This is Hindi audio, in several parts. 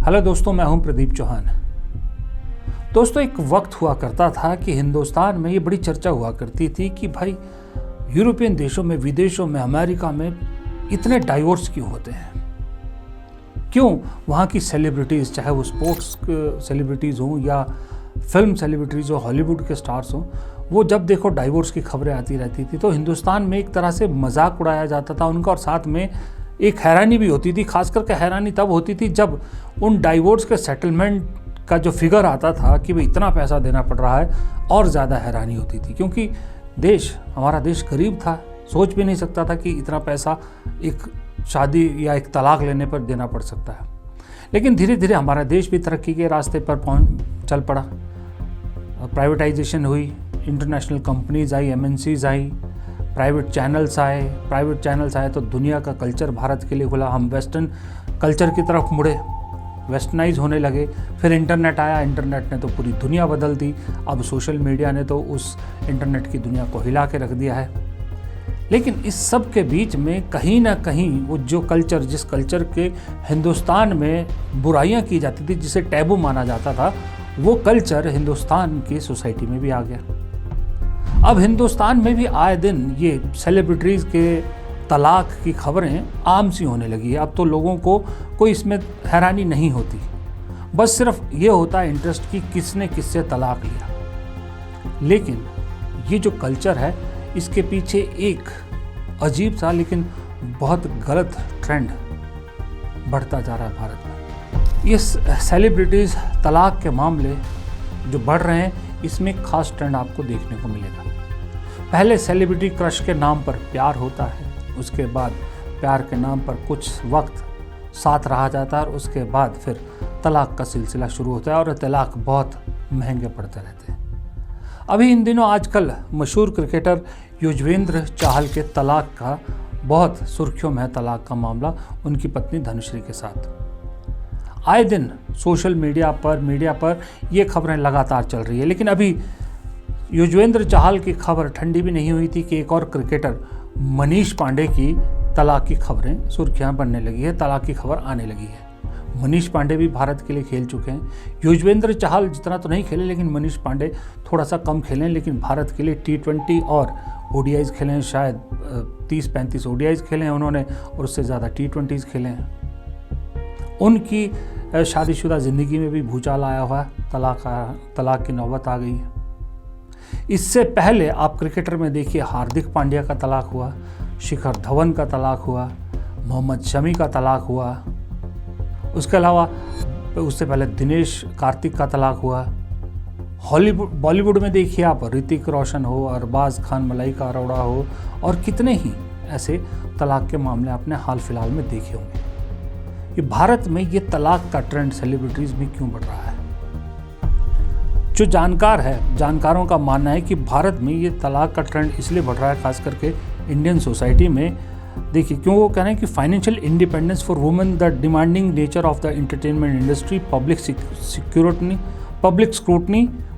हेलो दोस्तों, मैं हूं प्रदीप चौहान। दोस्तों, एक वक्त हुआ करता था कि हिंदुस्तान में ये बड़ी चर्चा हुआ करती थी कि भाई यूरोपियन देशों में, विदेशों में, अमेरिका में इतने डाइवोर्स क्यों होते हैं। क्यों वहाँ की सेलिब्रिटीज़, चाहे वो स्पोर्ट्स सेलिब्रिटीज़ हों या फिल्म सेलिब्रिटीज़ हो, हॉलीवुड के स्टार्स हों, वो जब देखो डाइवोर्स की खबरें आती रहती थी। तो हिंदुस्तान में एक तरह से मजाक उड़ाया जाता था उनका, और साथ में एक हैरानी भी होती थी। खास करके हैरानी तब होती थी जब उन डाइवोर्स के सेटलमेंट का जो फिगर आता था कि भाई इतना पैसा देना पड़ रहा है, और ज़्यादा हैरानी होती थी। क्योंकि हमारा देश गरीब था, सोच भी नहीं सकता था कि इतना पैसा एक शादी या एक तलाक लेने पर देना पड़ सकता है। लेकिन धीरे धीरे हमारा देश भी तरक्की के रास्ते पर चल पड़ा। प्राइवेटाइजेशन हुई, इंटरनेशनल कंपनीज आई, एमएनसीज आई, प्राइवेट चैनल्स आए तो दुनिया का कल्चर भारत के लिए खुला। हम वेस्टर्न कल्चर की तरफ मुड़े, वेस्टर्नाइज होने लगे। फिर इंटरनेट आया, इंटरनेट ने तो पूरी दुनिया बदल दी। अब सोशल मीडिया ने तो उस इंटरनेट की दुनिया को हिला के रख दिया है। लेकिन इस सब के बीच में कहीं ना कहीं वो जो कल्चर, जिस कल्चर के हिंदुस्तान में बुराइयां की जाती थी, जिसे टैबू माना जाता था, वो कल्चर हिंदुस्तान की सोसाइटी में भी आ गया। अब हिंदुस्तान में भी आए दिन ये सेलिब्रिटीज़ के तलाक की खबरें आम सी होने लगी है। अब तो लोगों को कोई इसमें हैरानी नहीं होती, बस सिर्फ ये होता है इंटरेस्ट कि किसने किससे तलाक लिया। लेकिन ये जो कल्चर है, इसके पीछे एक अजीब सा लेकिन बहुत गलत ट्रेंड बढ़ता जा रहा है भारत में। ये सेलिब्रिटीज़ तलाक के मामले जो बढ़ रहे हैं, इसमें एक खास ट्रेंड आपको देखने को मिलेगा। पहले सेलिब्रिटी क्रश के नाम पर प्यार होता है, उसके बाद प्यार के नाम पर कुछ वक्त साथ रहा जाता है, और उसके बाद फिर तलाक का सिलसिला शुरू होता है, और तलाक बहुत महंगे पड़ते रहते हैं। अभी इन दिनों आजकल मशहूर क्रिकेटर युजवेंद्र चहल के तलाक का बहुत सुर्खियों में है, तलाक का मामला उनकी पत्नी धनुश्री के साथ। आए दिन सोशल मीडिया पर ये खबरें लगातार चल रही है। लेकिन अभी युजवेंद्र चहल की खबर ठंडी भी नहीं हुई थी कि एक और क्रिकेटर मनीष पांडे की तलाक की खबरें सुर्खियां बनने लगी है, तलाक की खबर आने लगी है। मनीष पांडे भी भारत के लिए खेल चुके हैं। युजवेंद्र चहल जितना तो नहीं खेले, लेकिन मनीष पांडे थोड़ा सा कम खेले, लेकिन भारत के लिए T20 और ODIs खेले हैं। शायद 30-35 ODIs खेले हैं उन्होंने, और उससे ज़्यादा T20s खेले हैं। उनकी शादीशुदा ज़िंदगी में भी भूचाल आया हुआ है, तलाक की नौबत आ गई है। इससे पहले आप क्रिकेटर में देखिए, हार्दिक पांड्या का तलाक हुआ, शिखर धवन का तलाक हुआ, मोहम्मद शमी का तलाक हुआ, उसके अलावा उससे पहले दिनेश कार्तिक का तलाक हुआ। बॉलीवुड में देखिए आप, ऋतिक रोशन हो, अरबाज खान, मलाइका अरोड़ा हो, और कितने ही ऐसे तलाक के मामले आपने हाल फिलहाल में देखे होंगे। ये भारत में ये तलाक का ट्रेंड सेलिब्रिटीज़ में क्यों बढ़ रहा है? जो जानकारों का मानना है कि भारत में ये तलाक का ट्रेंड इसलिए बढ़ रहा है, खास करके इंडियन सोसाइटी में। देखिए क्यों, वो कह रहे हैं कि financial independence for women, the demanding nature of the entertainment industry, public scrutiny,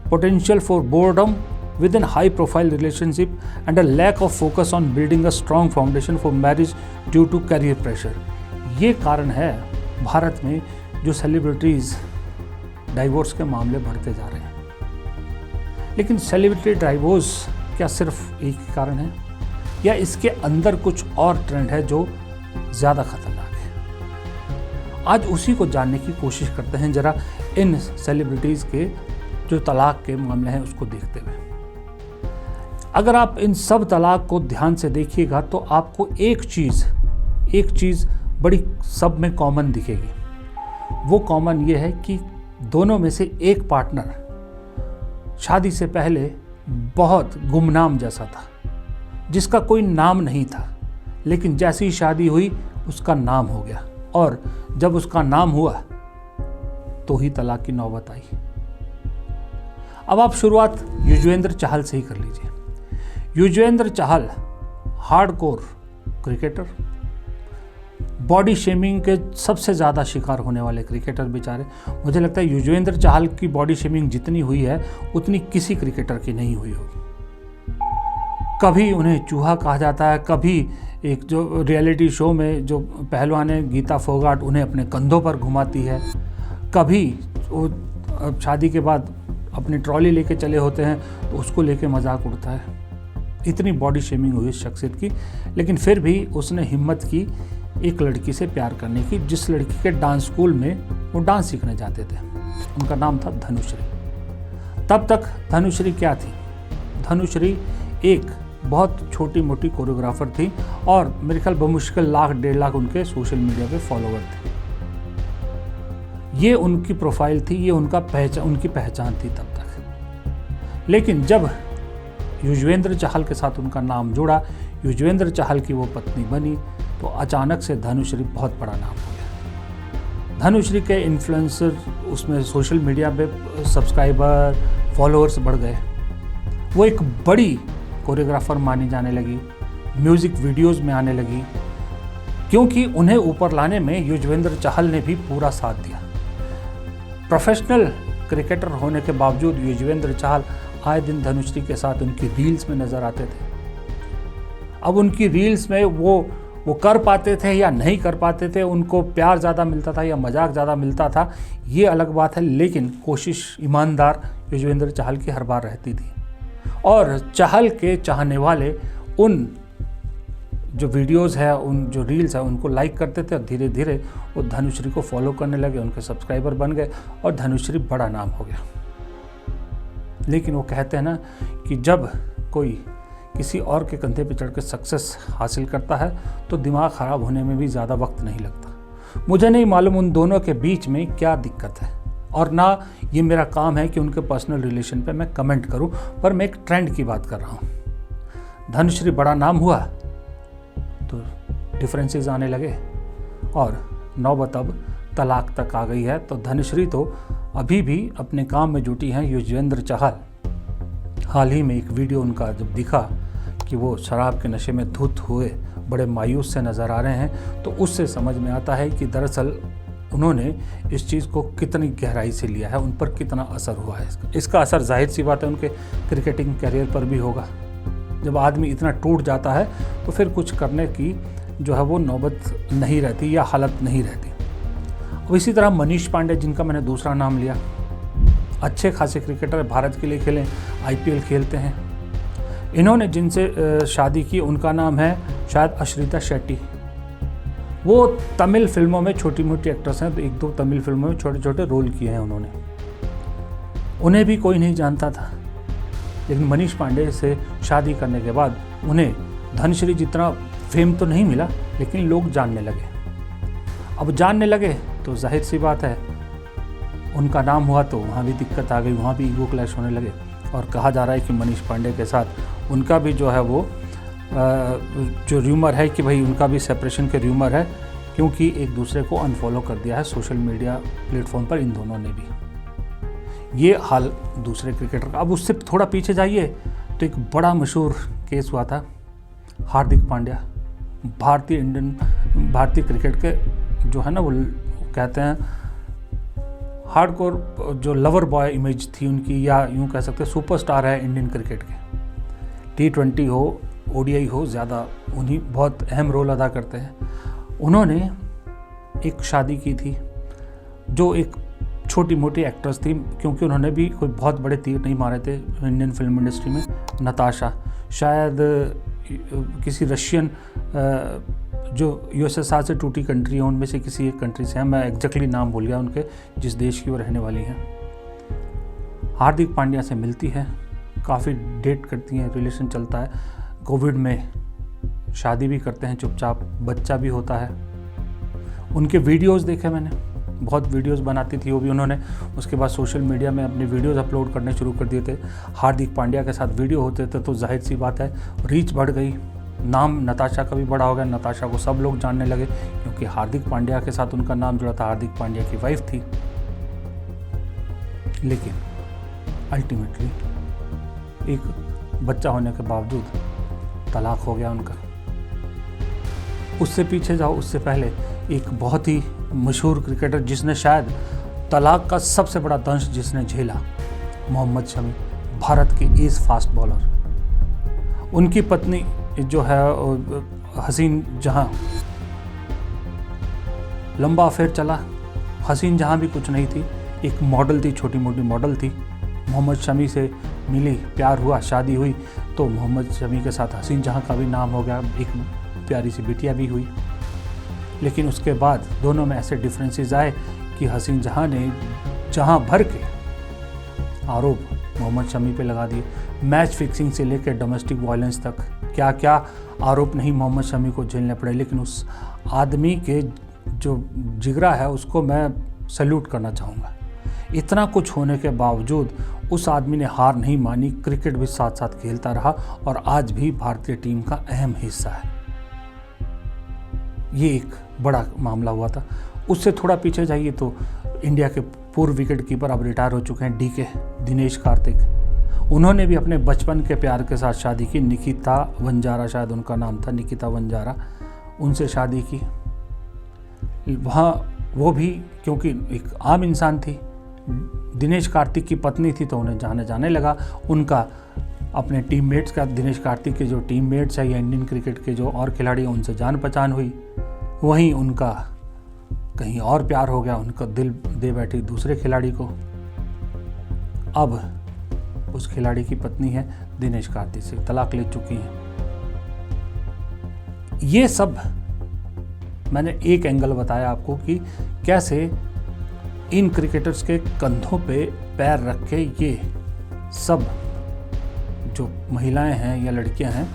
potential for boredom within high profile relationship, and a lack of focus on building a strong foundation for marriage due to career pressure. ये कारण है भारत में जो सेलिब्रिटीज़ डाइवोर्स के मामले बढ़ते जा रहे हैं। लेकिन सेलिब्रिटी डाइवोर्स क्या सिर्फ एक ही कारण है, या इसके अंदर कुछ और ट्रेंड है जो ज़्यादा खतरनाक है? आज उसी को जानने की कोशिश करते हैं, जरा इन सेलिब्रिटीज़ के जो तलाक के मामले हैं उसको देखते हुए। अगर आप इन सब तलाक को ध्यान से देखिएगा तो आपको एक चीज़ बड़ी सब में कॉमन दिखेगी। वो कॉमन ये है कि दोनों में से एक पार्टनर शादी से पहले बहुत गुमनाम जैसा था, जिसका कोई नाम नहीं था, लेकिन जैसी ही शादी हुई उसका नाम हो गया, और जब उसका नाम हुआ तो ही तलाक की नौबत आई। अब आप शुरुआत युजवेंद्र चहल से ही कर लीजिए। Yuzvendra Chahal hardcore cricketer, body shaming के सबसे ज़्यादा शिकार होने वाले क्रिकेटर बेचारे। मुझे लगता है युजवेंद्र चहल की बॉडी शेमिंग जितनी हुई है उतनी किसी क्रिकेटर की नहीं हुई होगी। कभी उन्हें चूहा कहा जाता है, कभी एक जो रियलिटी शो में जो पहलवान है गीता फोगाट उन्हें अपने कंधों पर घुमाती है, कभी वो शादी के बाद अपनी ट्रॉली लेके चले होते हैं तो उसको लेके मजाक उड़ता है। इतनी बॉडी शेमिंग हुई इस शख्सियत की, लेकिन फिर भी उसने हिम्मत की एक लड़की से प्यार करने की, जिस लड़की के डांस स्कूल में वो डांस सीखने जाते थे। उनका नाम था धनुश्री। तब तक धनुश्री क्या थी? धनुश्री एक बहुत छोटी मोटी कोरियोग्राफर थी और मेरे ख्याल बमुश्किल 1,00,000-1,50,000 उनके सोशल मीडिया पे फॉलोवर थे। ये उनकी प्रोफाइल थी, ये उनकी पहचान थी तब तक। लेकिन जब युजवेंद्र चहल के साथ उनका नाम जुड़ा, युजवेंद्र चहल की वो पत्नी बनी, तो अचानक से धनुश्री बहुत बड़ा नाम हो गया। धनुश्री के इन्फ्लुएंसर, उसमें सोशल मीडिया पे सब्सक्राइबर, फॉलोअर्स बढ़ गए। वो एक बड़ी कोरियोग्राफर मानी जाने लगी, म्यूज़िक वीडियोज़ में आने लगी, क्योंकि उन्हें ऊपर लाने में युजवेंद्र चहल ने भी पूरा साथ दिया। प्रोफेशनल क्रिकेटर होने के बावजूद युजवेंद्र चहल आए दिन धनुश्री के साथ उनकी रील्स में नज़र आते थे। अब उनकी रील्स में वो कर पाते थे या नहीं कर पाते थे, उनको प्यार ज़्यादा मिलता था या मजाक ज़्यादा मिलता था, ये अलग बात है, लेकिन कोशिश ईमानदार युजवेंद्र चहल की हर बार रहती थी। और चहल के चाहने वाले उन जो वीडियोज़ है, उन जो रील्स है, उनको लाइक करते थे और धीरे धीरे वो धनुश्री को फॉलो करने लगे, उनके सब्सक्राइबर बन गए और धनुश्री बड़ा नाम हो गया। लेकिन वो कहते हैं ना कि जब कोई किसी और के कंधे पे चढ़ के सक्सेस हासिल करता है तो दिमाग ख़राब होने में भी ज़्यादा वक्त नहीं लगता। मुझे नहीं मालूम उन दोनों के बीच में क्या दिक्कत है, और ना ये मेरा काम है कि उनके पर्सनल रिलेशन पे मैं कमेंट करूं, पर मैं एक ट्रेंड की बात कर रहा हूं। धनुश्री बड़ा नाम हुआ तो डिफरेंसेस आने लगे और नौबत अब तलाक तक आ गई है। तो धनुश्री तो अभी भी अपने काम में जुटी हैं। युजवेंद्र चहल हाल ही में एक वीडियो उनका जब दिखा कि वो शराब के नशे में धुत हुए बड़े मायूस से नज़र आ रहे हैं, तो उससे समझ में आता है कि दरअसल उन्होंने इस चीज़ को कितनी गहराई से लिया है, उन पर कितना असर हुआ है। इसका असर जाहिर सी बात है उनके क्रिकेटिंग करियर पर भी होगा। जब आदमी इतना टूट जाता है तो फिर कुछ करने की जो है वो नौबत नहीं रहती या हालत नहीं रहती। अब इसी तरह मनीष पांडे, जिनका मैंने दूसरा नाम लिया, अच्छे खासे क्रिकेटर, भारत के लिए खेले, IPL खेलते हैं। इन्होंने जिनसे शादी की उनका नाम है शायद अश्रिता शेट्टी। वो तमिल फिल्मों में छोटी मोटी एक्ट्रेस हैं, तो 1-2 तमिल फिल्मों में छोटे छोटे रोल किए हैं उन्होंने। उन्हें भी कोई नहीं जानता था, लेकिन मनीष पांडे से शादी करने के बाद उन्हें धनश्री जितना फेम तो नहीं मिला, लेकिन लोग जानने लगे। अब जानने लगे तो जाहिर सी बात है उनका नाम हुआ तो वहाँ भी दिक्कत आ गई, वहाँ भी ईगो क्लैश होने लगे। और कहा जा रहा है कि मनीष पांडे के साथ उनका भी जो है वो जो र्यूमर है कि भाई उनका भी सेपरेशन के र्यूमर है, क्योंकि एक दूसरे को अनफॉलो कर दिया है सोशल मीडिया प्लेटफॉर्म पर इन दोनों ने भी। ये हाल दूसरे क्रिकेटर का। अब उससे थोड़ा पीछे जाइए तो एक बड़ा मशहूर केस हुआ था, हार्दिक पांड्या, भारतीय क्रिकेट के जो है ना वो कहते हैं हार्डकोर जो लवर बॉय इमेज थी उनकी, या यूँ कह सकते हैं सुपरस्टार है इंडियन क्रिकेट के। T20 हो, ODI हो, ज़्यादा उन्हीं बहुत अहम रोल अदा करते हैं। उन्होंने एक शादी की थी जो एक छोटी मोटी एक्ट्रेस थी, क्योंकि उन्होंने भी कोई बहुत बड़े तीर नहीं मारे थे इंडियन फिल्म इंडस्ट्री में। नताशा, शायद किसी रशियन जो USSR से टूटी कंट्री है उनमें से किसी एक कंट्री से हैं, मैं एग्जैक्टली नाम भूल गया उनके, जिस देश की वो रहने वाली हैं। हार्दिक पांड्या से मिलती है, काफ़ी डेट करती हैं, रिलेशन चलता है। कोविड में शादी भी करते हैं चुपचाप, बच्चा भी होता है। उनके वीडियोस देखे मैंने, बहुत वीडियोस बनाती थी वो भी। उन्होंने उसके बाद सोशल मीडिया में अपने वीडियोस अपलोड करने शुरू कर दिए थे। हार्दिक पांड्या के साथ वीडियो होते थे तो जाहिर सी बात है रीच बढ़ गई, नाम नताशा का भी बड़ा हो गया। नताशा को सब लोग जानने लगे क्योंकि हार्दिक पांड्या के साथ उनका नाम जुड़ा था, हार्दिक पांड्या की वाइफ थी। लेकिन अल्टीमेटली एक बच्चा होने के बावजूद तलाक हो गया उनका। उससे पीछे जाओ, उससे पहले एक बहुत ही मशहूर क्रिकेटर जिसने शायद तलाक का सबसे बड़ा दंश जिसने झेला, मोहम्मद शमी, भारत के एज फास्ट बॉलर। उनकी पत्नी जो है हसीन जहां, लंबा अफेयर चला, हसीन जहाँ भी कुछ नहीं थी, एक मॉडल थी, छोटी मोटी मॉडल थी। मोहम्मद शमी से मिली, प्यार हुआ, शादी हुई, तो मोहम्मद शमी के साथ हसीन जहाँ का भी नाम हो गया, एक प्यारी सी बिटिया भी हुई। लेकिन उसके बाद दोनों में ऐसे डिफरेंसेस आए कि हसीन जहाँ ने जहाँ भर के आरोप मोहम्मद शमी पे लगा दिए, मैच फिक्सिंग से लेकर डोमेस्टिक वायलेंस तक, क्या क्या आरोप नहीं मोहम्मद शमी को झेलने पड़े। लेकिन उस आदमी के जो जिगरा है उसको मैं सैल्यूट करना चाहूँगा। इतना कुछ होने के बावजूद उस आदमी ने हार नहीं मानी, क्रिकेट भी साथ साथ खेलता रहा और आज भी भारतीय टीम का अहम हिस्सा है। ये एक बड़ा मामला हुआ था। उससे थोड़ा पीछे जाइए तो इंडिया के पूर्व विकेट कीपर अब रिटायर हो चुके हैं, डीके दिनेश कार्तिक। उन्होंने भी अपने बचपन के प्यार के साथ शादी की, निकिता वंजारा शायद उनका नाम था, निकिता वंजारा, उनसे शादी की। वहाँ वो भी क्योंकि एक आम इंसान थी, दिनेश कार्तिक की पत्नी थी, तो उन्हें जाने लगा उनका अपने टीममेट्स का, दिनेश कार्तिक के जो टीममेट्स है या इंडियन क्रिकेट के जो और खिलाड़ी हैं उनसे जान पहचान हुई। वहीं उनका कहीं और प्यार हो गया, उनका दिल दे बैठी दूसरे खिलाड़ी को। अब उस खिलाड़ी की पत्नी है दिनेश कार्तिक से तलाक ले चुकी हैं। ये सब मैंने एक एंगल बताया आपको कि कैसे इन क्रिकेटर्स के कंधों पे पैर रख के ये सब जो महिलाएं हैं या लड़कियां हैं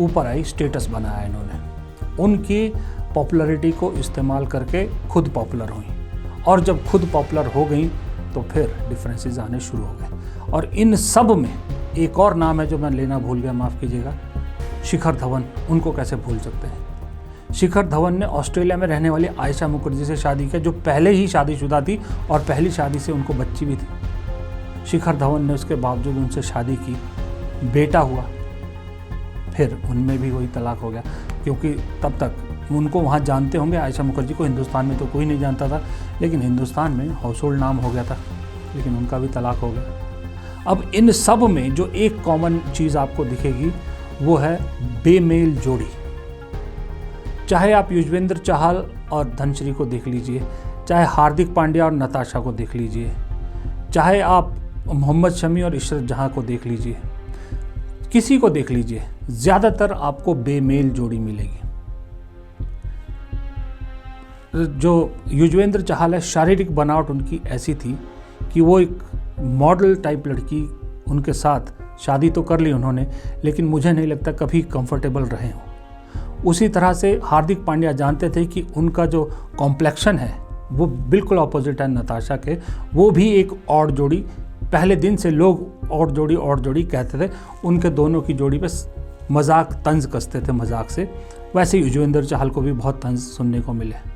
ऊपर आई, स्टेटस बनाया इन्होंने। उनकी पॉपुलैरिटी को इस्तेमाल करके खुद पॉपुलर हुई, और जब खुद पॉपुलर हो गई तो फिर डिफरेंसेस आने शुरू हो गए। और इन सब में एक और नाम है जो मैं लेना भूल गया, माफ़ कीजिएगा, शिखर धवन। उनको कैसे भूल सकते हैं। शिखर धवन ने ऑस्ट्रेलिया में रहने वाली आयशा मुखर्जी से शादी किया, जो पहले ही शादीशुदा थी और पहली शादी से उनको बच्ची भी थी। शिखर धवन ने उसके बावजूद उनसे शादी की, बेटा हुआ, फिर उनमें भी वही तलाक हो गया। क्योंकि तब तक उनको वहाँ जानते होंगे, आयशा मुखर्जी को हिंदुस्तान में तो कोई नहीं जानता था, लेकिन हिंदुस्तान में हाउस होल्ड नाम हो गया था, लेकिन उनका भी तलाक हो गया। अब इन सब में जो एक कॉमन चीज़ आपको दिखेगी वो है बेमेल जोड़ी। चाहे आप युजवेंद्र चहल और धनश्री को देख लीजिए, चाहे हार्दिक पांड्या और नताशा को देख लीजिए, चाहे आप मोहम्मद शमी और इशरत जहाँ को देख लीजिए, किसी को देख लीजिए, ज़्यादातर आपको बेमेल जोड़ी मिलेगी। जो युजवेंद्र चहल है, शारीरिक बनावट उनकी ऐसी थी कि वो एक मॉडल टाइप लड़की, उनके साथ शादी तो कर ली उन्होंने, लेकिन मुझे नहीं लगता कभी कंफर्टेबल रहे हों। उसी तरह से हार्दिक पांड्या जानते थे कि उनका जो कॉम्प्लेक्शन है वो बिल्कुल ऑपोजिट है नताशा के। वो भी एक और जोड़ी, पहले दिन से लोग और जोड़ी कहते थे, उनके दोनों की जोड़ी पे मजाक तंज कसते थे मजाक से। वैसे युजवेंद्र चहल को भी बहुत तंज सुनने को मिले।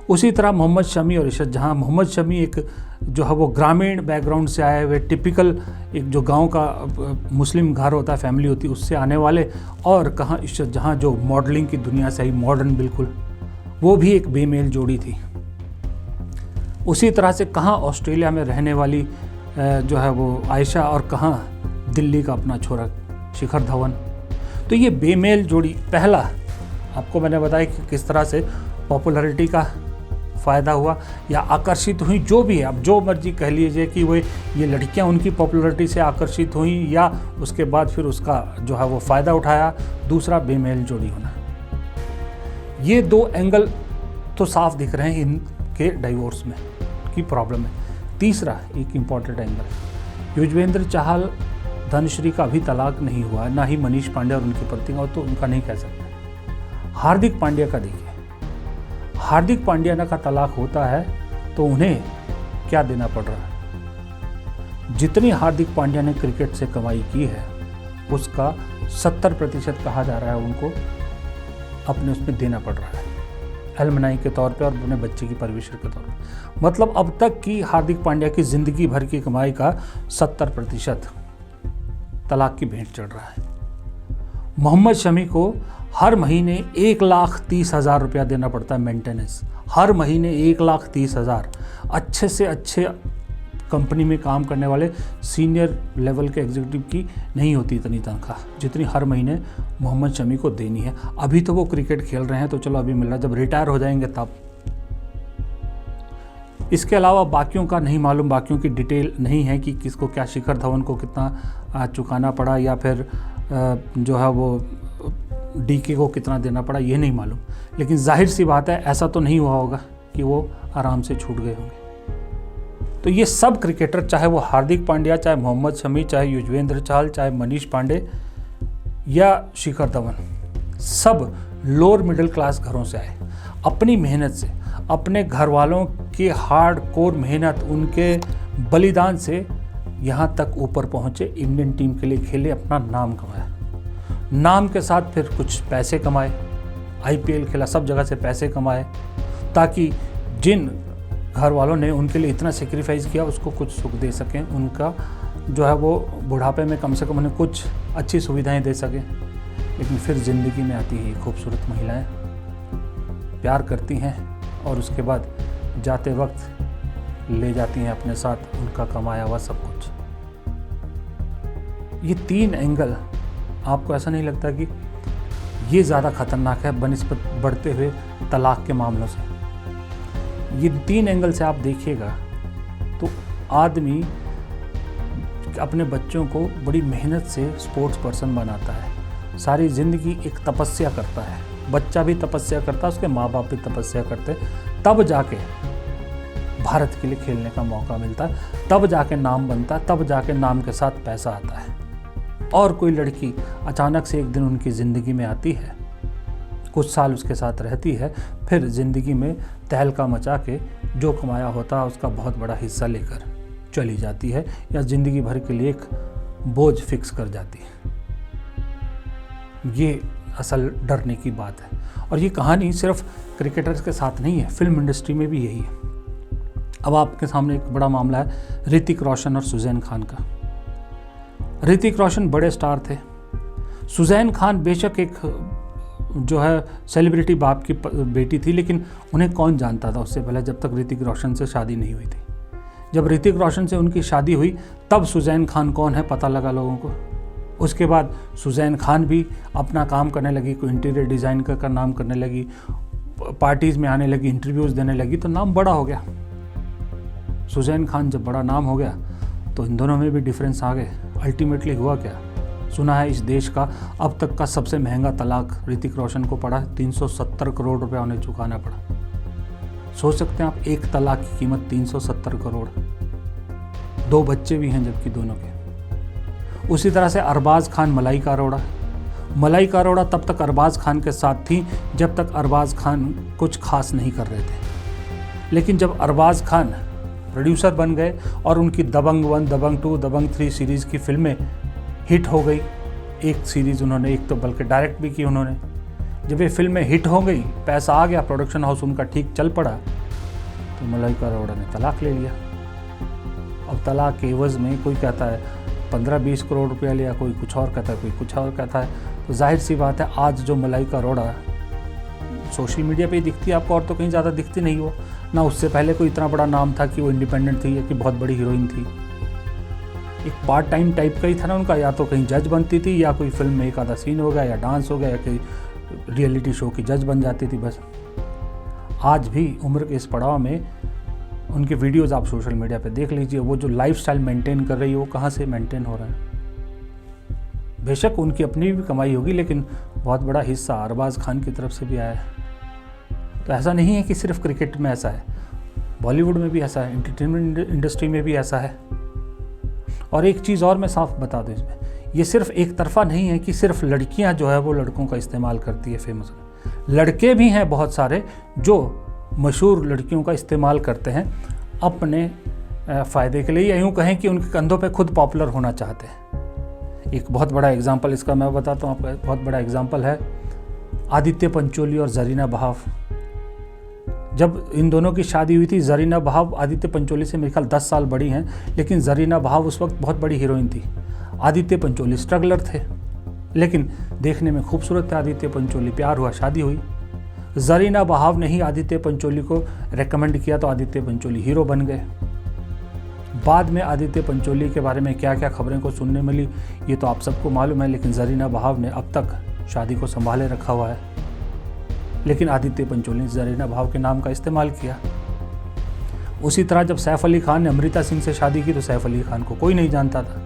उसी तरह मोहम्मद शमी और इशरत जहाँ, मोहम्मद शमी एक जो है वो ग्रामीण बैकग्राउंड से आए हुए, टिपिकल एक जो गांव का मुस्लिम घर होता है, फैमिली होती है, उससे आने वाले, और कहाँ इशरत जहाँ जो मॉडलिंग की दुनिया से आई, मॉडर्न बिल्कुल, वो भी एक बेमेल जोड़ी थी। उसी तरह से कहाँ ऑस्ट्रेलिया में रहने वाली जो है वो आयशा, और कहाँ दिल्ली का अपना छोरा शिखर धवन। तो ये बेमेल जोड़ी, पहला आपको मैंने बताया कि किस तरह से पॉपुलैरिटी का फ़ायदा हुआ या आकर्षित हुई, जो भी है, अब जो मर्जी कह लीजिए कि वो ये लड़कियां उनकी पॉपुलैरिटी से आकर्षित हुई या उसके बाद फिर उसका जो है वो फ़ायदा उठाया। दूसरा बेमेल जोड़ी होना। ये दो एंगल तो साफ दिख रहे हैं इनके डाइवोर्स में की प्रॉब्लम है। तीसरा एक इम्पॉर्टेंट एंगल, युजवेंद्र चहल धनश्री का अभी तलाक नहीं हुआ, ना ही मनीष पांडे और उनकी पत्नी का, तो उनका नहीं कह सकते। हार्दिक पांड्या का देखिए, हार्दिक पांड्या का तलाक होता है तो उन्हें क्या देना पड़ रहा है। जितनी हार्दिक पांड्या ने क्रिकेट से कमाई की है उसका 70% कहा जा रहा है उनको अपने उसमें देना पड़ रहा है, एलमनाई के तौर पे और अपने बच्चे की परवरिश के तौर पे। मतलब अब तक की हार्दिक पांड्या की ज़िंदगी भर की कमाई का 70% तलाक की भेंट चढ़ रहा है। मोहम्मद शमी को हर महीने 1,30,000 रुपया देना पड़ता है मेंटेनेंस, हर महीने 1,30,000। अच्छे से अच्छे कंपनी में काम करने वाले सीनियर लेवल के एग्जीक्यूटिव की नहीं होती इतनी तनख्वाह जितनी हर महीने मोहम्मद शमी को देनी है। अभी तो वो क्रिकेट खेल रहे हैं तो चलो अभी मिल रहा है, जब रिटायर हो जाएंगे तब। इसके अलावा बाकियों का नहीं मालूम, बाकियों की डिटेल नहीं है कि किसको क्या, शिखर धवन को कितना चुकाना पड़ा या फिर जो है वो डीके को कितना देना पड़ा, ये नहीं मालूम। लेकिन जाहिर सी बात है ऐसा तो नहीं हुआ होगा कि वो आराम से छूट गए होंगे। तो ये सब क्रिकेटर, चाहे वो हार्दिक पांड्या, चाहे मोहम्मद शमी, चाहे युजवेंद्र चहल, चाहे मनीष पांडे या शिखर धवन, सब लोअर मिडिल क्लास घरों से आए। अपनी मेहनत से, अपने घर वालों की हार्ड कोर मेहनत, उनके बलिदान से यहाँ तक ऊपर पहुँचे, इंडियन टीम के लिए खेले, अपना नाम कमाया। नाम के साथ फिर कुछ पैसे कमाए, IPL खेला, सब जगह से पैसे कमाए, ताकि जिन घर वालों ने उनके लिए इतना सेक्रीफाइस किया उसको कुछ सुख दे सकें, उनका जो है वो बुढ़ापे में कम से कम उन्हें कुछ अच्छी सुविधाएं दे सकें। लेकिन फिर ज़िंदगी में आती है खूबसूरत महिलाएं, प्यार करती हैं और उसके बाद जाते वक्त ले जाती हैं अपने साथ उनका कमाया हुआ सब कुछ। ये 3 एंगल, आपको ऐसा नहीं लगता कि ये ज़्यादा खतरनाक है बनिस्बत बढ़ते हुए तलाक के मामलों से? ये 3 एंगल से आप देखिएगा तो आदमी अपने बच्चों को बड़ी मेहनत से स्पोर्ट्स पर्सन बनाता है, सारी ज़िंदगी एक तपस्या करता है, बच्चा भी तपस्या करता है, उसके माँ बाप भी तपस्या करते, तब जाके भारत के लिए खेलने का मौका मिलता है, तब जाके नाम बनता है, तब जाके नाम के साथ पैसा आता है। और कोई लड़की अचानक से एक दिन उनकी ज़िंदगी में आती है, कुछ साल उसके साथ रहती है, फिर ज़िंदगी में तहलका मचा के जो कमाया होता है उसका बहुत बड़ा हिस्सा लेकर चली जाती है, या ज़िंदगी भर के लिए एक बोझ फिक्स कर जाती है। ये असल डरने की बात है। और ये कहानी सिर्फ क्रिकेटर्स के साथ नहीं है, फिल्म इंडस्ट्री में भी यही है। अब आपके सामने एक बड़ा मामला है ऋतिक रोशन और सुजैन खान का। ऋतिक रोशन बड़े स्टार थे, सुजैन खान बेशक एक जो है सेलिब्रिटी बाप की बेटी थी, लेकिन उन्हें कौन जानता था उससे पहले, जब तक ऋतिक रोशन से शादी नहीं हुई थी। जब ऋतिक रोशन से उनकी शादी हुई तब सुजैन खान कौन है पता लगा लोगों को। उसके बाद सुजैन खान भी अपना काम करने लगी, कोई इंटीरियर डिज़ाइन का नाम करने लगी, पार्टीज़ में आने लगी, इंटरव्यूज़ देने लगी, तो नाम बड़ा हो गया। सुजैन खान जब बड़ा नाम हो गया तो इन दोनों में भी डिफरेंस आ गए। अल्टीमेटली हुआ क्या, सुना है इस देश का अब तक का सबसे महंगा तलाक ऋतिक रोशन को पड़ा, 370 करोड़ रुपया उन्हें चुकाना पड़ा। सोच सकते हैं आप, एक तलाक की कीमत 370 करोड़, 2 बच्चे भी हैं जबकि दोनों के। उसी तरह से अरबाज खान, मलाइका अरोड़ा तब तक अरबाज खान के साथ थी जब तक अरबाज खान कुछ खास नहीं कर रहे थे। लेकिन जब अरबाज खान प्रोड्यूसर बन गए और उनकी दबंग 1, दबंग 2, दबंग 3 सीरीज़ की फिल्में हिट हो गई, एक सीरीज़ उन्होंने, एक तो बल्कि डायरेक्ट भी की उन्होंने, जब ये फिल्में हिट हो गई, पैसा आ गया, प्रोडक्शन हाउस उनका ठीक चल पड़ा, तो मलाइका अरोड़ा ने तलाक ले लिया। अब तलाक के एवज़ में कोई कहता है 15-20 करोड़ रुपया लिया, कोई कुछ और कहता है, कोई कुछ और कहता है। तो जाहिर सी बात है आज जो मलाइका अरोड़ा सोशल मीडिया पे ही दिखती है आपको, और तो कहीं ज़्यादा दिखती नहीं हो ना। उससे पहले कोई इतना बड़ा नाम था कि वो इंडिपेंडेंट थी या कि बहुत बड़ी हीरोइन थी। एक पार्ट टाइम टाइप का ही था ना उनका, या तो कहीं जज बनती थी या कोई फिल्म में एक आधा सीन हो गया या डांस हो गया या कोई रियलिटी शो की जज बन जाती थी बस। आज भी उम्र के इस पड़ाव में उनके वीडियोज़ आप सोशल मीडिया पे देख लीजिए, वो जो लाइफस्टाइल मेंटेन कर रही है वो कहाँ से मेंटेन हो रहा है। बेशक उनकी अपनी भी कमाई होगी, लेकिन बहुत बड़ा हिस्सा अरबाज खान की तरफ से भी आया है। तो ऐसा नहीं है कि सिर्फ क्रिकेट में ऐसा है, बॉलीवुड में भी ऐसा है, एंटरटेनमेंट इंडस्ट्री में भी ऐसा है। और एक चीज़ और मैं साफ बता दूं इसमें, ये सिर्फ एक तरफा नहीं है कि सिर्फ लड़कियां जो है वो लड़कों का इस्तेमाल करती है फेमस, लड़के भी हैं बहुत सारे जो मशहूर लड़कियों का इस्तेमाल करते हैं अपने फ़ायदे के लिए, या यूँ कहें कि उनके कंधों पे खुद पॉपुलर होना चाहते हैं। एक बहुत बड़ा एग्जांपल इसका मैं बताता हूँ आपको, बहुत बड़ा एग्जांपल है आदित्य पंचोली और जरीना बहाव। जब इन दोनों की शादी हुई थी, जरीना बहाव आदित्य पंचोली से मेरे ख्याल 10 साल बड़ी हैं, लेकिन जरीना बहाव उस वक्त बहुत बड़ी हीरोइन थी। आदित्य पंचोली स्ट्रगलर थे, लेकिन देखने में खूबसूरत थे आदित्य पंचोली। प्यार हुआ, शादी हुई। जरीना बहाव ने ही आदित्य पंचोली को रेकमेंड किया तो आदित्य पंचोली हीरो बन गए। बाद में आदित्य पंचोली के बारे में क्या क्या खबरें को सुनने मिली ये तो आप सबको मालूम है, लेकिन जरीना बहाव ने अब तक शादी को संभाले रखा हुआ है। लेकिन आदित्य पंचोली ने जरीना बहाव के नाम का इस्तेमाल किया। उसी तरह जब सैफ अली खान ने अमृता सिंह से शादी की तो सैफ अली खान को कोई नहीं जानता था,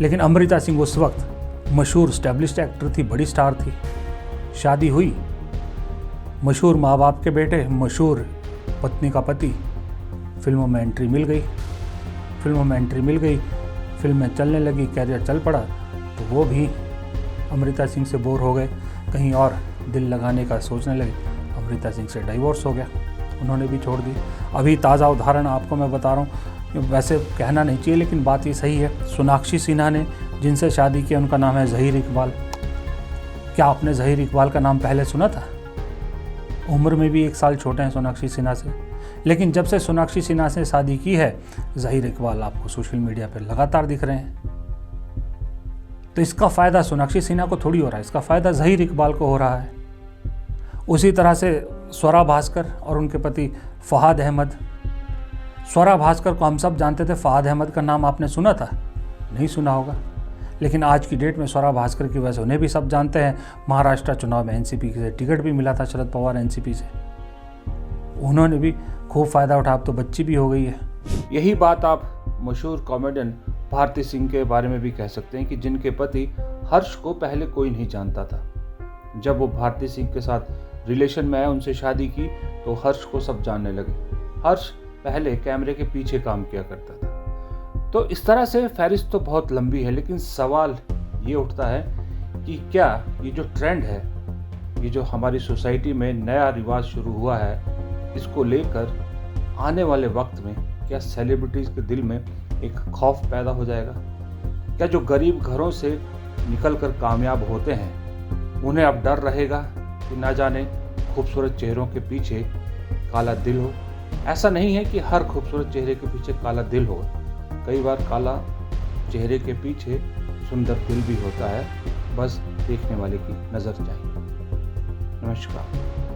लेकिन अमृता सिंह उस वक्त मशहूर स्टैब्लिश्ड एक्टर थी, बड़ी स्टार थी। शादी हुई, मशहूर माँ बाप के बेटे, मशहूर पत्नी का पति, फिल्मों में एंट्री मिल गई, फिल्म में चलने लगी, कैरियर चल पड़ा। तो वो भी अमृता सिंह से बोर हो गए, कहीं और दिल लगाने का सोचने लगे। अमृता सिंह से डाइवोर्स हो गया, उन्होंने भी छोड़ दी। अभी ताज़ा उदाहरण आपको मैं बता रहा हूँ, वैसे कहना नहीं चाहिए लेकिन बात ये सही है। सोनाक्षी सिन्हा ने जिनसे शादी की उनका नाम है ज़हीर इकबाल। क्या आपने ज़हीर इकबाल का नाम पहले सुना था? उम्र में भी 1 साल छोटे हैं सोनाक्षी सिन्हा से, लेकिन जब से सोनाक्षी सिन्हा से शादी की है ज़हीर इकबाल आपको सोशल मीडिया पर लगातार दिख रहे हैं। तो इसका फ़ायदा सोनाक्षी सिन्हा को थोड़ी हो रहा है, इसका फ़ायदा ज़हीर इकबाल को हो रहा है। उसी तरह से स्वरा भास्कर और उनके पति फ़हाद अहमद। स्वरा भास्कर को हम सब जानते थे, फ़हाद अहमद का नाम आपने सुना था? नहीं सुना होगा, लेकिन आज की डेट में स्वरा भास्कर की वजह से उन्हें भी सब जानते हैं। महाराष्ट्र चुनाव में एनसीपी से टिकट भी मिला था, शरद पवार एनसीपी से, उन्होंने भी खूब फ़ायदा उठा, अब तो बच्ची भी हो गई है। यही बात आप मशहूर कॉमेडियन भारती सिंह के बारे में भी कह सकते हैं कि जिनके पति हर्ष को पहले कोई नहीं जानता था। जब वो भारती सिंह के साथ रिलेशन में आए, उनसे शादी की, तो हर्ष को सब जानने लगे। हर्ष पहले कैमरे के पीछे काम किया करता था। तो इस तरह से फहरिस्त तो बहुत लंबी है, लेकिन सवाल ये उठता है कि क्या ये जो ट्रेंड है, ये जो हमारी सोसाइटी में नया रिवाज शुरू हुआ है, इसको लेकर आने वाले वक्त में क्या सेलिब्रिटीज़ के दिल में एक खौफ पैदा हो जाएगा? क्या जो गरीब घरों से निकलकर कामयाब होते हैं उन्हें अब डर रहेगा कि ना जाने खूबसूरत चेहरों के पीछे काला दिल हो? ऐसा नहीं है कि हर खूबसूरत चेहरे के पीछे काला दिल हो, कई बार काला चेहरे के पीछे सुंदर दिल भी होता है, बस देखने वाले की नज़र चाहिए। नमस्कार।